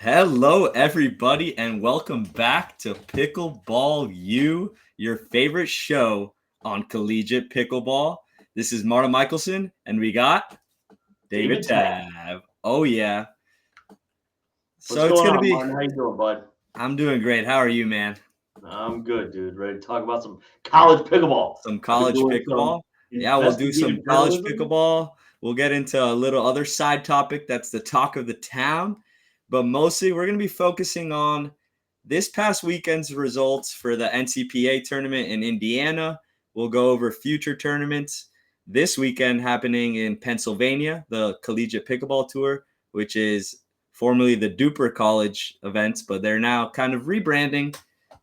Hello, everybody, and welcome back to Pickleball U, your favorite show on Collegiate Pickleball. This is Marta Michelson, and we got David David Tab. Tav. Oh, yeah. What's So it's going going to on, be, Martin? How you doing, bud? I'm doing great. How are you, man? I'm good, dude. Ready to talk about some college pickleball. Some I've been college doing some pickleball? Yeah, we'll do some investigative college journalism. pickleball. We'll get into a little other side topic that's the talk of the town. But mostly, we're going to be focusing on this past weekend's results for the NCPA tournament in Indiana. We'll go over future tournaments this weekend happening in Pennsylvania, the Collegiate Pickleball Tour, which is formerly the Duper College events, but they're now kind of rebranding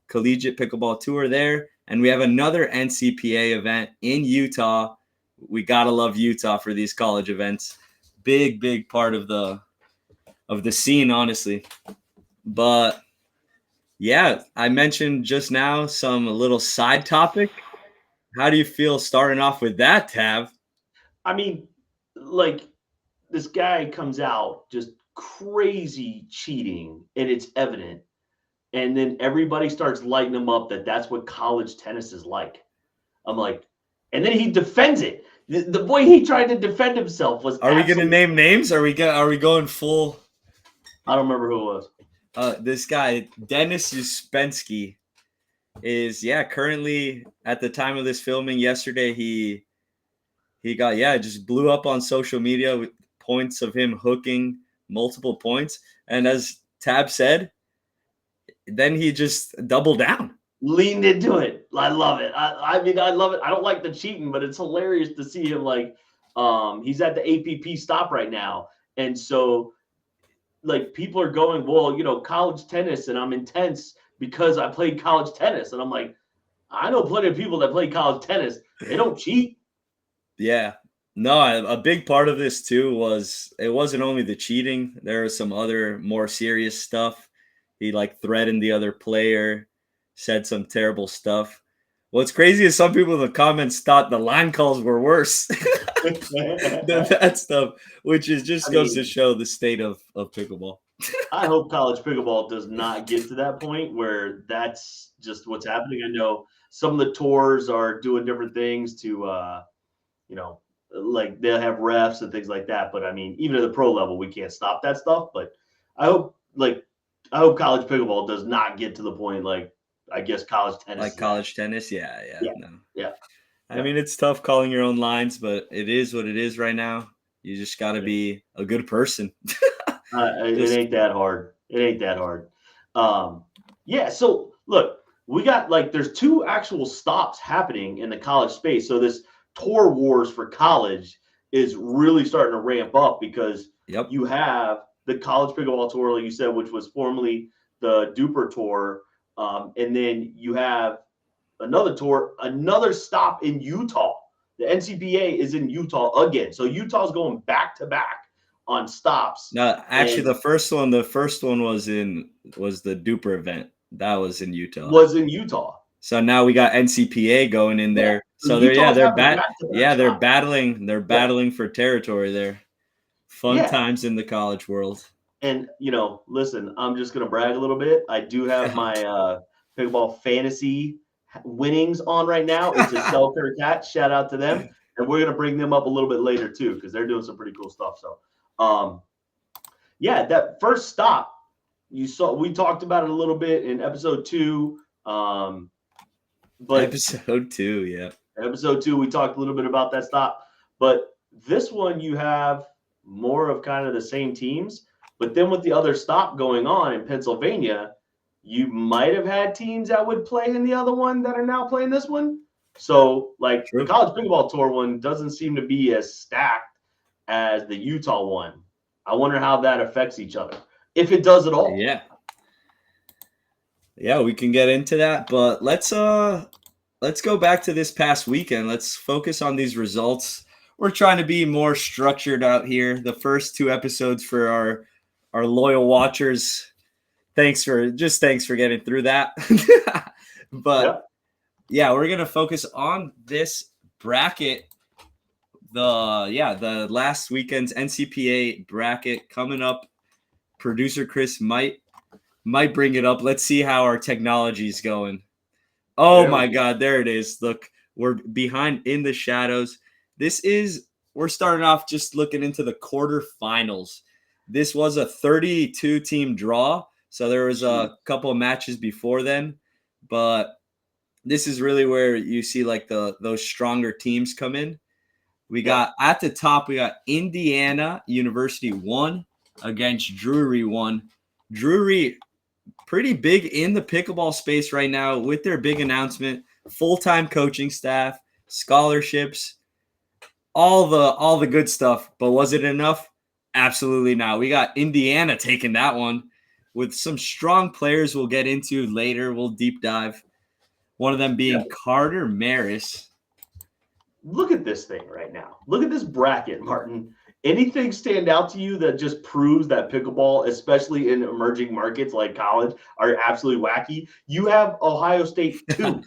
Collegiate Pickleball Tour there. And we have another NCPA event in Utah. We gotta love Utah for these college events. Big part of the scene, honestly. But yeah, I mentioned just now some little side topic. How do you feel starting off with that, Tav? I mean, like this guy comes out just crazy cheating, and it's evident. And then everybody starts lighting him up that that's what college tennis is like. I'm like, and then he defends it. The way he tried to defend himself was Are we gonna absolutely. name names? Are we going full? I don't remember who it was. This guy Dennis Uspensky is currently at the time of this filming yesterday he got just blew up on social media with points of him hooking multiple points, and as Tab said, then he just doubled down. Leaned into it. I love it. I mean, I love it. I don't like the cheating, but it's hilarious to see him he's at the APP stop right now. And so like people are going, well, college tennis and I'm intense because I played college tennis. And I'm like, I know plenty of people that play college tennis. They don't cheat. Yeah. No, a big part of this too was it wasn't only the cheating. There was some other more serious stuff. He threatened the other player, said some terrible stuff. What's crazy is some people in the comments thought the line calls were worse than that stuff, which is just I goes to mean, show the state of pickleball. I hope college pickleball does not get to that point where that's just what's happening. I know some of the tours are doing different things to you know, like they'll have refs and things like that. But I mean, even at the pro level, we can't stop that stuff. But I hope, I hope college pickleball does not get to the point I guess college tennis Like is at. college tennis, yeah, Yeah, no. yeah, I yeah, mean, it's tough calling your own lines, but it is what it is right now. You just got to yeah. be a good person. It Just ain't that hard. It ain't that hard. Yeah. So look, we got there's two actual stops happening in the college space. So this tour wars for college is really starting to ramp up because yep. you have the college pickleball tour, like you said, which was formerly the Duper tour, and then you have another tour, another stop in Utah. The NCPA is in Utah again, so Utah's going back to back on stops. No, actually, And the first one was the Duper event. That was in Utah. was in Utah. So now we got NCPA going in Yeah. there. So So Utah's having back-to-back they're stops. battling. They're Yeah. battling for territory there. Fun Yeah. times in the college world. And listen, I'm just gonna brag a little bit. I do have my pickleball fantasy winnings on right now. It's a Selkirk hat. Shout out to them. And we're gonna bring them up a little bit later too, because they're doing some pretty cool stuff. So yeah, that first stop, we talked about it a little bit in episode 2. But Episode 2, yeah. episode 2, we talked a little bit about that stop. But this one, you have more of kind of the same teams. But then with the other stop going on in Pennsylvania, you might have had teams that would play in the other one that are now playing this one. So, True. the College Pickleball Tour one doesn't seem to be as stacked as the Utah one. I wonder how that affects each other, if it does at all. Yeah. Yeah, we can get into that, but let's go back to this past weekend. Let's focus on these results. We're trying to be more structured out here. The first 2 episodes for our loyal watchers. Thanks for getting through that. But yeah, we're gonna focus on this bracket. The last weekend's NCPA bracket coming up Producer Chris might bring it up. Let's see how our technology is going. Oh There we my go. God, there it is. Look, we're behind in the shadows. We're starting off just looking into the quarterfinals. This was a 32 team draw, so there was Jeez. a couple of matches before then, but this is really where you see like those stronger teams come in. We got at the top, we got Indiana University 1 against Drury 1. Drury pretty big in the pickleball space right now with their big announcement, full-time coaching staff, scholarships, all the good stuff. But was it enough? Absolutely not. We got Indiana taking that one with some strong players we'll get into later. We'll deep dive. One of them being Carter Maris. Look at this thing right now. Look at this bracket, Martin. Anything stand out to you that just proves that pickleball, especially in emerging markets like college, are absolutely wacky? You have Ohio State 2,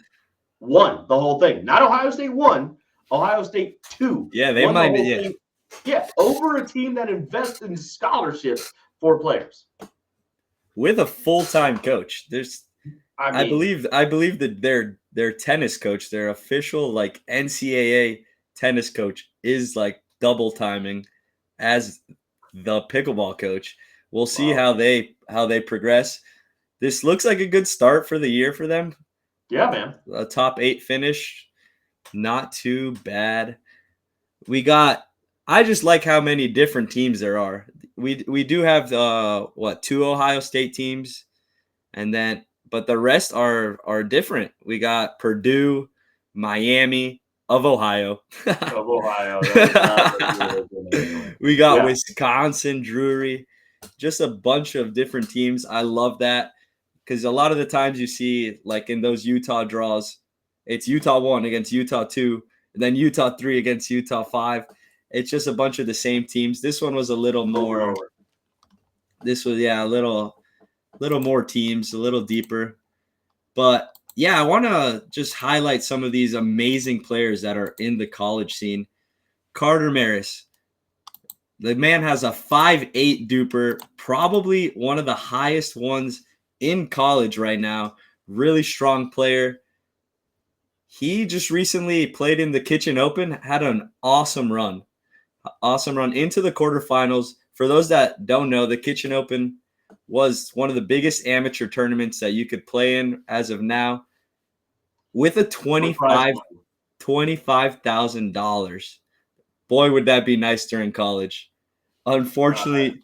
won the whole thing. Not Ohio State 1, Ohio State 2. Yeah, they won might. the whole Yeah. thing. Yeah, over a team that invests in scholarships for players. With a full-time coach. I believe that their tennis coach, their official like NCAA tennis coach, is like double timing as the pickleball coach. We'll see how they progress. This looks like a good start for the year for them. Yeah, man. A top 8 finish, not too bad. I just like how many different teams there are. We do have 2 Ohio State teams, and then but the rest are different. We got Purdue, Miami of Ohio. Of Ohio. That is We got Wisconsin, Drury, just a bunch of different teams. I love that because a lot of the times you see like in those Utah draws, it's Utah 1 against Utah 2, and then Utah 3 against Utah 5. It's just a bunch of the same teams. This one was a little more. This was a little more teams, a little deeper. But yeah, I want to just highlight some of these amazing players that are in the college scene. Carter Maris. The man has a 5'8" duper, probably one of the highest ones in college right now. Really strong player. He just recently played in the Kitchen Open, had an awesome run. Awesome run into the quarterfinals. For those that don't know, the Kitchen Open was one of the biggest amateur tournaments that you could play in as of now, with a $25,000. Boy, would that be nice during college. Unfortunately,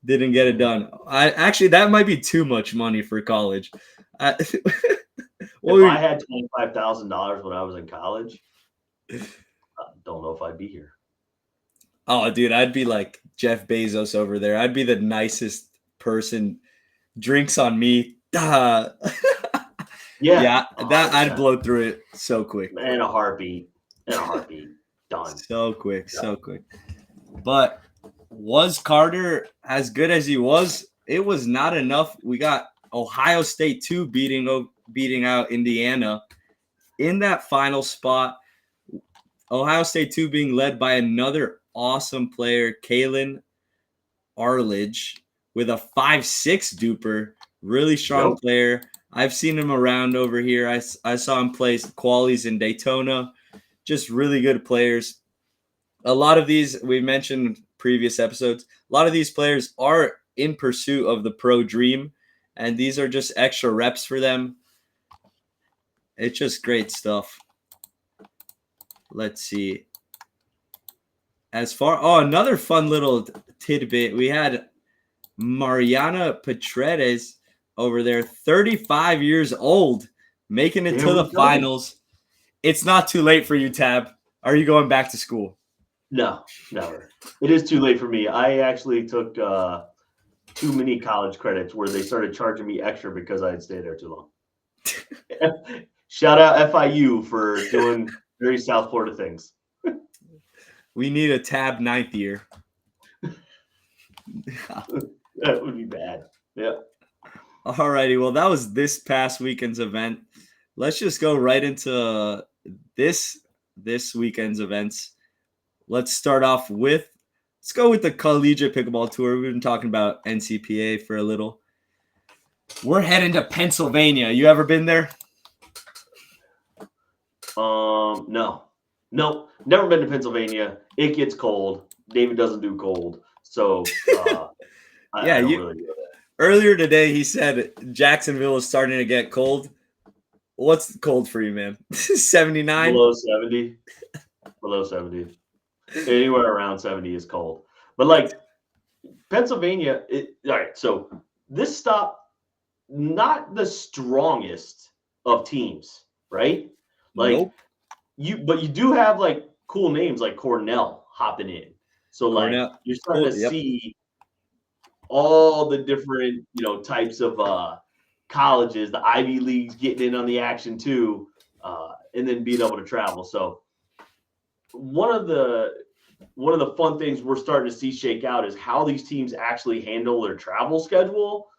didn't get it done. That might be too much money for college. If I had $25,000 when I was in college, I don't know if I'd be here. Oh, dude, I'd be like Jeff Bezos over there. I'd be the nicest person. Drinks on me. Yeah, I'd blow through it so quick. In a heartbeat. Done. So quick. But was Carter as good as he was? It was not enough. We got Ohio State 2 beating out Indiana in that final spot. Ohio State 2 being led by another awesome player, Kalen Arledge, with a 5'6" duper. Really strong player. I've seen him around over here. I saw him play qualies in Daytona. Just really good players. A lot of these, we mentioned previous episodes, a lot of these players are in pursuit of the pro dream, and these are just extra reps for them. It's just great stuff. Let's see. Another fun little tidbit. We had Mariana Paredes over there, 35 years old, making it to the finals. It's not too late for you, Tab. Are you going back to school? No, never. It is too late for me. I actually took too many college credits where they started charging me extra because I had stayed there too long. Shout out FIU for doing very South Florida things. We need a Tab 9th year. That would be bad. Yeah. All righty. Well, that was this past weekend's event. Let's just go right into this weekend's events. Let's start off with let's go with the Collegiate Pickleball Tour. We've been talking about NCPA for a little. We're heading to Pennsylvania. You ever been there? No, nope, never been to Pennsylvania. It gets cold. David doesn't do cold, so I don't really go there. Earlier today, he said Jacksonville is starting to get cold. What's cold for you, man? 79? Below 70. Below 70. Anywhere around 70 is cold. But like Pennsylvania, all right, so this stop, not the strongest of teams, right? Like Nope. but you do have like cool names like Cornell hopping in. So like Cornell. you're starting to Yep. see all the different, types of colleges, the Ivy Leagues getting in on the action too, and then being able to travel. So one of the fun things we're starting to see shake out is how these teams actually handle their travel schedule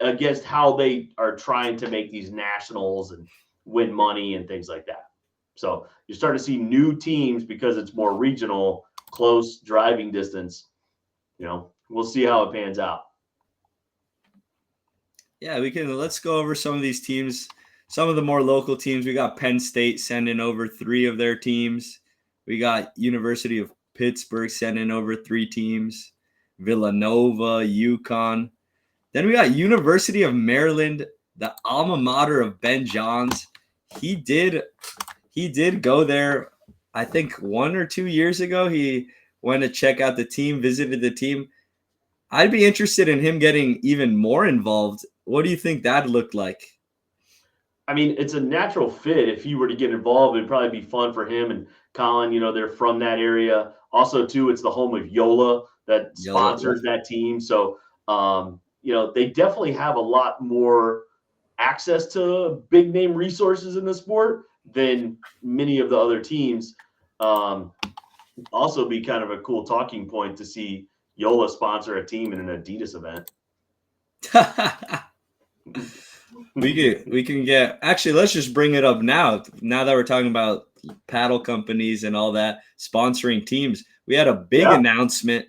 against how they are trying to make these nationals and win money and things like that. So you start to see new teams because it's more regional, close driving distance. We'll see how it pans out. Yeah, let's go over some of these teams. Some of the more local teams. We got Penn State sending over 3 of their teams. We got University of Pittsburgh sending over 3 teams. Villanova, UConn. Then we got University of Maryland, the alma mater of Ben Johns. He did go there, I think 1 or 2 years ago. He went to check out the team, visited the team. I'd be interested in him getting even more involved. What do you think that looked like? I mean, it's a natural fit. If he were to get involved, it'd probably be fun for him and Colin. They're from that area. Also, too, it's the home of Yola that sponsors that team. So, they definitely have a lot more access to big name resources in the sport than many of the other teams. Also, be kind of a cool talking point to see Yola sponsor a team in an Adidas event. we can get, actually, let's just bring it up now that we're talking about paddle companies and all that sponsoring teams. We had a big announcement.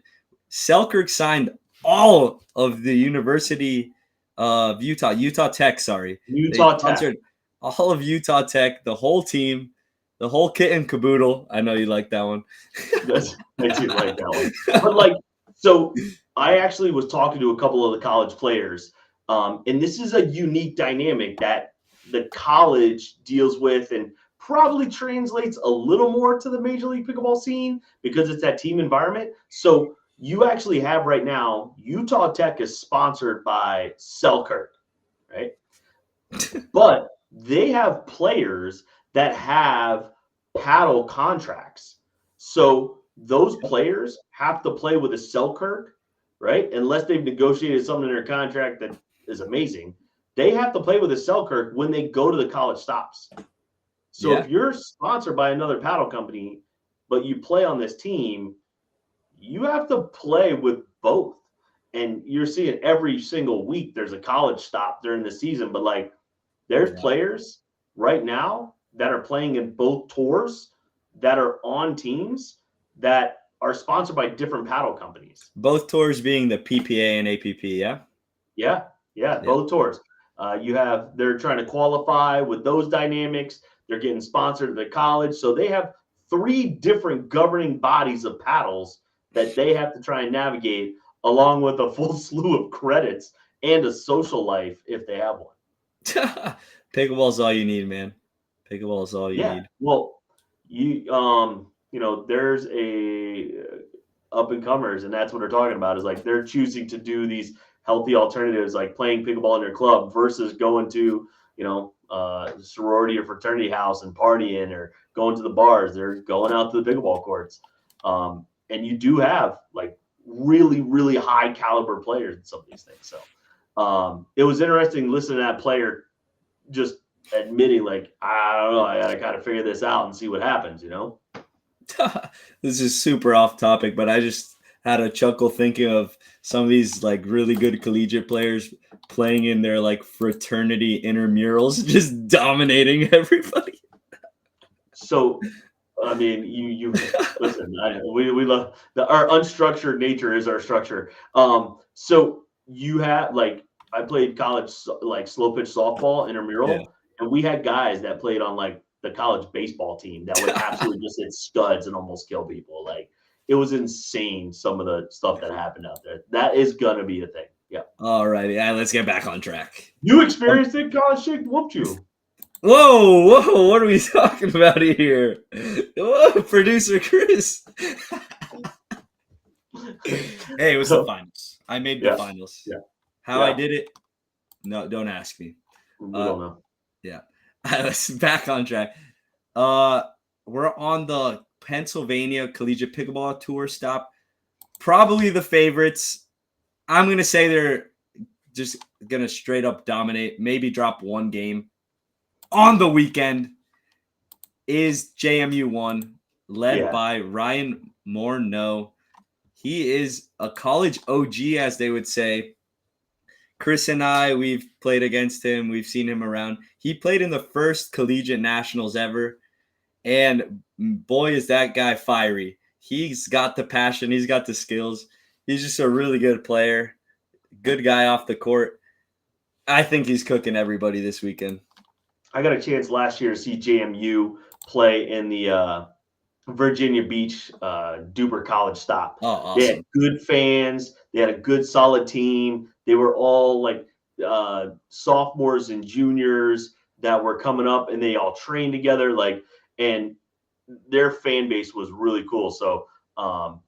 Selkirk signed all of the University of Utah Tech. Utah Tech. All of Utah Tech, the whole team, the whole kit and caboodle. I know you like that one. I do like that one. But so I actually was talking to a couple of the college players, and this is a unique dynamic that the college deals with and probably translates a little more to the Major League Pickleball scene because it's that team environment. So you actually have right now, Utah Tech is sponsored by Selkirk, right? But they have players that have paddle contracts. So those players have to play with a Selkirk, right? Unless they've negotiated something in their contract that is amazing. They have to play with a Selkirk when they go to the college stops. So if you're sponsored by another paddle company, but you play on this team, you have to play with both. And you're seeing every single week there's a college stop during the season, but there's players right now that are playing in both tours that are on teams that are sponsored by different paddle companies. Both tours being the PPA and APP, yeah? Yeah, both tours. They're trying to qualify with those dynamics. They're getting sponsored at the college. So they have 3 different governing bodies of paddles that they have to try and navigate, along with a full slew of credits and a social life if they have one. Pickleball's all you need, man. Pickleball is all you need. Well, there's a up and comers, and that's what they're talking about. Is they're choosing to do these healthy alternatives, like playing pickleball in their club versus going to sorority or fraternity house and partying or going to the bars. They're going out to the pickleball courts, and you do have really, really high caliber players in some of these things. So it was interesting listening to that player just admitting, I don't know, I gotta kind of figure this out and see what happens, This is super off topic, but I just had a chuckle thinking of some of these really good collegiate players playing in their fraternity intramurals, just dominating everybody. So I mean, you listen. We love our unstructured nature is our structure. So you have like I played college like slow pitch softball Yeah. intramural, and we had guys that played on like the college baseball team that would absolutely just hit studs and almost kill people. Like it was insane. Some of the stuff that happened out there. That is gonna be a thing. Yeah. All right. Yeah, let's get back on track. You experienced it. College chick whooped you. Whoa, what are we talking about here? Whoa, producer Chris. Hey, it was the finals. I made the Yeah. finals. Yeah. How I did it? No, don't ask me. We don't know. Yeah. Let's back on track. We're on the Pennsylvania Collegiate Pickleball Tour stop. Probably the favorites. I'm going to say they're just going to straight up dominate, maybe drop one game. On the weekend is JMU 1, led by Ryan Morneau. He is a college OG, as they would say. Chris and I, we've played against him. We've seen him around. He played in the first collegiate nationals ever. And boy, is that guy fiery. He's got the passion. He's got the skills. He's just a really good player. Good guy off the court. I think he's cooking everybody this weekend. I got a chance last year to see JMU play in the Virginia Beach Duper College stop. Oh, awesome. They had good fans. They had a good, solid team. They were all like sophomores and juniors that were coming up, and they all trained together. Like, and their fan base was really cool. So,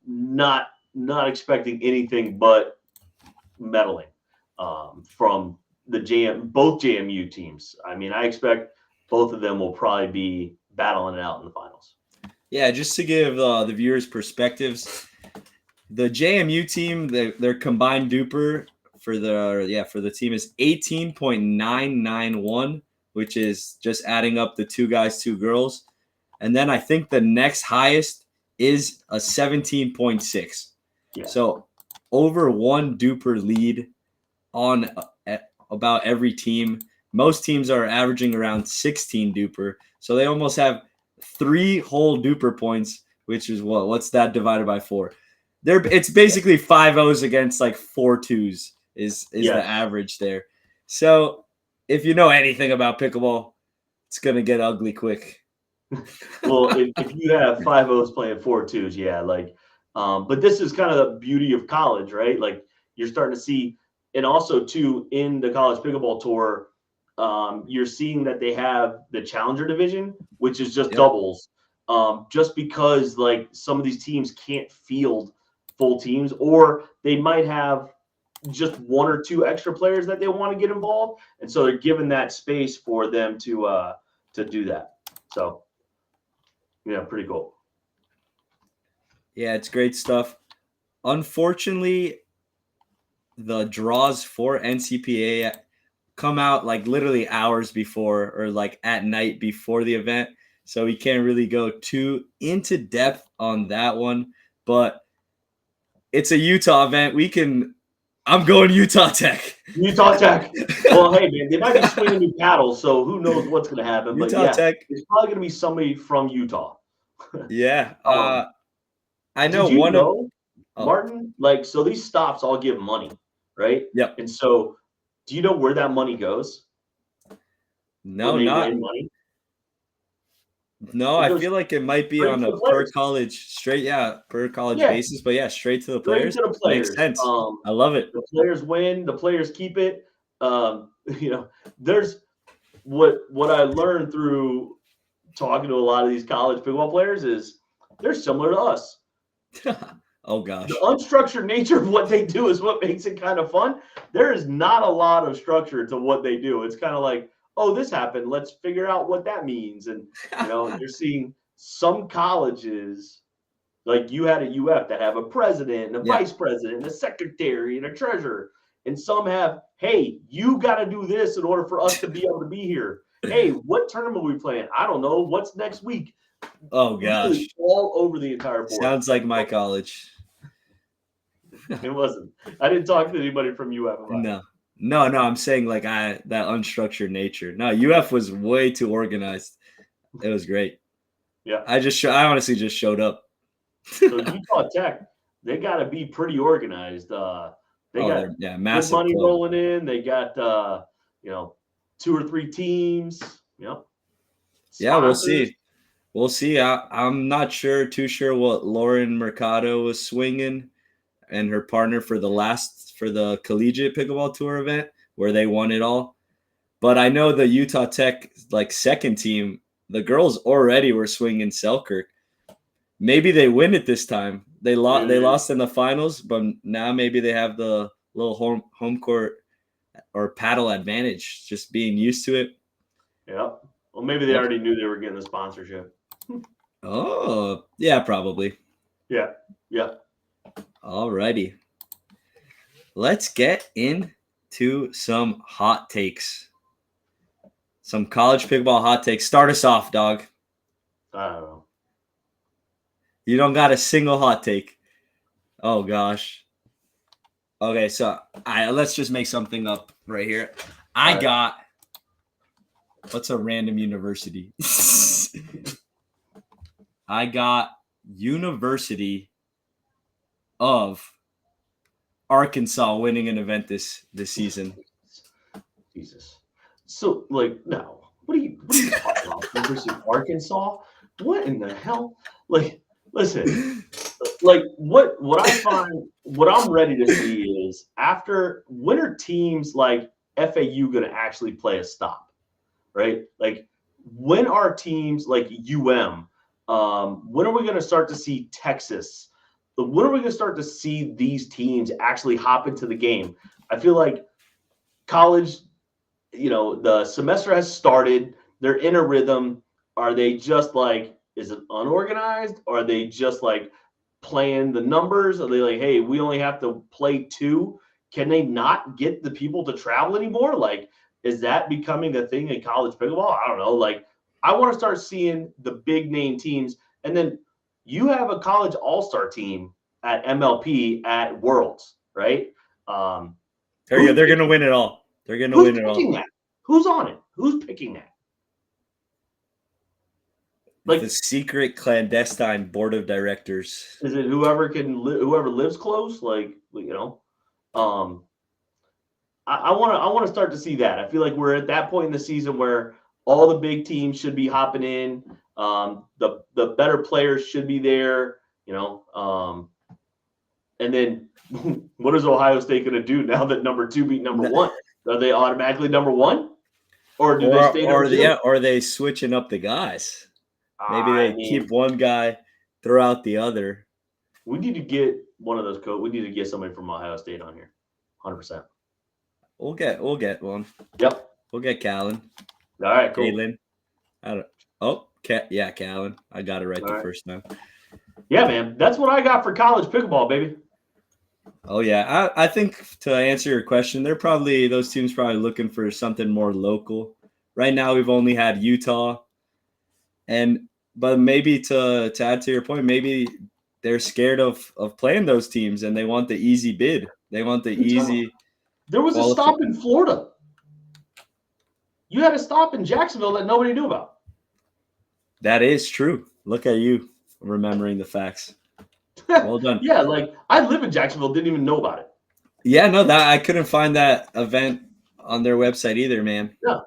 not expecting anything but meddling from both JMU teams. I mean, I expect both of them will probably be battling it out in the finals. Yeah, just to give the viewers perspectives, the JMU team, their combined duper for the team is 18.991, which is just adding up the two guys, two girls. And then I think the next highest is a 17.6. Yeah. So over one duper lead on about every team. Most teams are averaging around 16 duper. So they almost have 3 whole duper points, which is what's that divided by 4? It's basically 5 O's against like 4 2s is the average there. So if you know anything about pickleball, it's gonna get ugly quick. Well, if you have 5 O's playing 4 2s, yeah, like but this is kind of the beauty of college, right? Like you're starting to see, and also too in the college pickleball tour, you're seeing that they have the challenger division, which is just doubles. Just because like some of these teams can't field full teams, or they might have just 1 or 2 extra players that they want to get involved, and so they're given that space for them to do that. So yeah, pretty cool. Yeah, it's great stuff. Unfortunately, the draws for NCPA come out like literally hours before or like at night before the event. So we can't really go too into depth on that one, but it's a Utah event. I'm going Utah Tech. Utah Tech. Well, hey, man, they might be swinging new paddles, so who knows what's going to happen. Utah but yeah, Tech. It's probably going to be somebody from Utah. Yeah. I know did you one know, of Martin, like, so these stops all give money, right? Yep. And so do you know where that money goes? No, when they not. win money? No, I feel like it might be on a per college basis, but yeah, straight to the players. Straight to the players. Makes sense. I love it. The players win, the players keep it. There's what I learned through talking to a lot of these college pickleball players is they're similar to us. Oh gosh. The unstructured nature of what they do is what makes it kind of fun. There is not a lot of structure to what they do. It's kind of like, oh, this happened. Let's figure out what that means. And you're seeing some colleges, like you had at UF, that have a president and a vice president and a secretary and a treasurer. And some have, hey, you got to do this in order for us to be able to be here. Hey, what tournament are we playing? I don't know. What's next week? Oh gosh. Really all over the entire board. Sounds like my college. It wasn't. I didn't talk to anybody from UF about it. No, I'm saying like that unstructured nature. No, UF was way too organized. It was great. Yeah. I honestly just showed up. So Utah Tech, they got to be pretty organized. They got good massive money club. rolling in. They got 2 or 3 teams. Yeah, we'll Sponsors. see. We'll see. I'm not too sure what Lauren Mercado was swinging and her partner for the Collegiate Pickleball Tour event where they won it all. But I know the Utah Tech second team, the girls already were swinging Selkirk. Maybe they win it this time. They lost in the finals, but now maybe they have the little home court or paddle advantage, just being used to it. Yeah. Well, maybe they already knew they were getting the sponsorship. Oh, yeah, probably. Yeah. Yeah. All righty. Let's get into some hot takes. Some college pickleball hot takes. Start us off, dog. I don't know. You don't got a single hot take. Oh, gosh. Okay, so let's just make something up right here. I got what's a random university? I got University of Arkansas winning an event this season. Jesus. So no. What are you talking about? University of Arkansas? What in the hell? Listen. What I find, what I'm ready to see is when are teams like FAU going to actually play a stop, right? When are teams like UM, when are we going to start to see Texas? When are we going to start to see these teams actually hop into the game? I feel like college, the semester has started. They're in a rhythm. Are they just is it unorganized? Or are they just playing the numbers? Are they hey, we only have to play 2? Can they not get the people to travel anymore? Is that becoming a thing in college pickleball? I don't know. I want to start seeing the big name teams. And then you have a college all-star team at MLP at Worlds, right? They're going to win it all. They're going to win it all. Who's picking that? Who's on it? Who's picking that? The secret clandestine board of directors. Is it whoever lives close? I want to start to see that. I feel like we're at that point in the season where all the big teams should be hopping in. The better players should be there. And then what is Ohio State going to do now that number 2 beat number 1? Are they automatically number 1, or do they stay number 2? Or are they switching up the guys? Maybe they keep one guy, throw out the other. We need to get one of those coaches. We need to get somebody from Ohio State on here, 100%. We'll get one. Yep. We'll get Callan. All right, cool. Caitlin. Callan. I got it right the first time. Yeah, man. That's what I got for college pickleball, baby. Oh, yeah. I think to answer your question, those teams probably looking for something more local. Right now, we've only had Utah. But maybe to add to your point, maybe they're scared of playing those teams and they want the easy bid. They want the easy. There was a stop in Florida. You had a stop in Jacksonville that nobody knew about. That is true. Look at you remembering the facts. Well done. Yeah, I live in Jacksonville, didn't even know about it. Yeah, no, I couldn't find that event on their website either, man. No.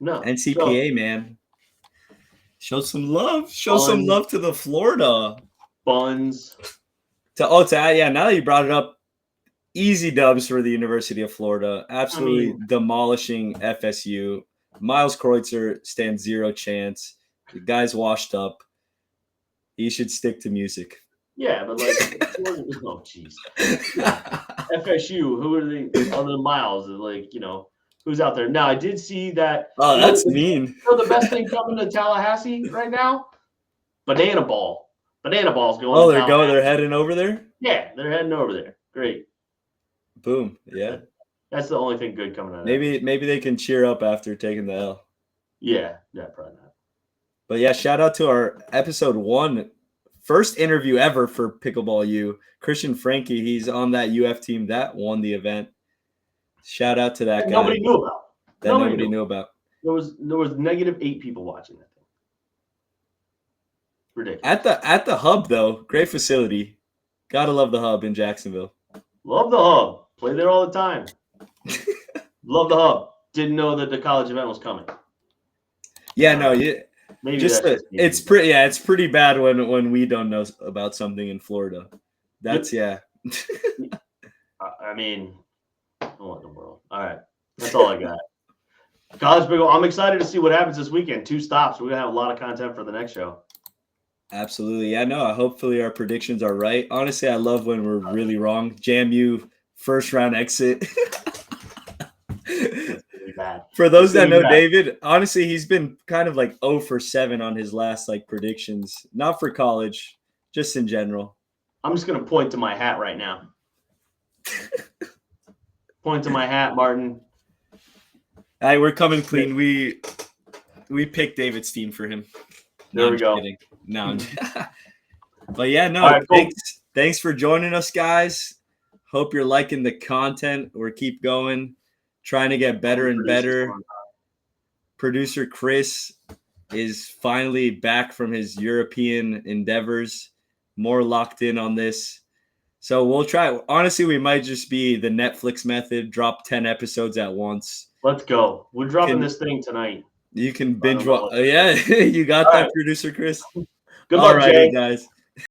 NCPA, man. Show some love. Some love to the Florida Buns. Now that you brought it up, easy dubs for the University of Florida. Absolutely demolishing FSU. Miles Kreutzer stands 0 chance. The guy's washed up. He should stick to music. Yeah, but oh jeez. FSU, who are they other than Miles? Who's out there? Now I did see that. Oh, that's mean. The best thing coming to Tallahassee right now? Banana ball. Banana ball's going. Oh, they're heading over there? Yeah, they're heading over there. Great. Boom. Yeah. That's the only thing good coming out of that. Maybe they can cheer up after taking the L. Yeah, probably not. But yeah, shout out to our episode 1, first interview ever for Pickleball U. Christian Frankie, he's on that UF team that won the event. Shout out to that guy. Nobody knew about. Nobody knew about. There was -8 people watching that thing. ridiculous. At the hub though, great facility. Gotta love the hub in Jacksonville. Love the hub. Play there all the time. Love the hub. Didn't know that the college event was coming. Yeah, no, yeah. Maybe It's pretty bad when we don't know about something in Florida. That's yeah. I mean, what in the world? All right, that's all I got. College Pickleball. I'm excited to see what happens this weekend. 2 stops. We're gonna have a lot of content for the next show. Absolutely, yeah. No, hopefully our predictions are right. Honestly, I love when we're really wrong. JMU first round exit. Bad. For those that know David, honestly, he's been kind of like 0 for 7 on his last like predictions. Not for college, just in general. I'm just gonna point to my hat right now. Point to my hat, Martin. All right, we're coming clean. We picked David's team for him. There we go. Kidding. No, but yeah, no. Right, cool. Thanks for joining us, guys. Hope you're liking the content. We're keep going. Trying to get better and better. Producer Chris is finally back from his European endeavors, more locked in on this. So we'll try. Honestly, we might just be the Netflix method, drop 10 episodes at once. Let's go. We're dropping this thing tonight. You can binge watch. Yeah, you got that, right. Producer Chris? Good luck, Jay. Guys.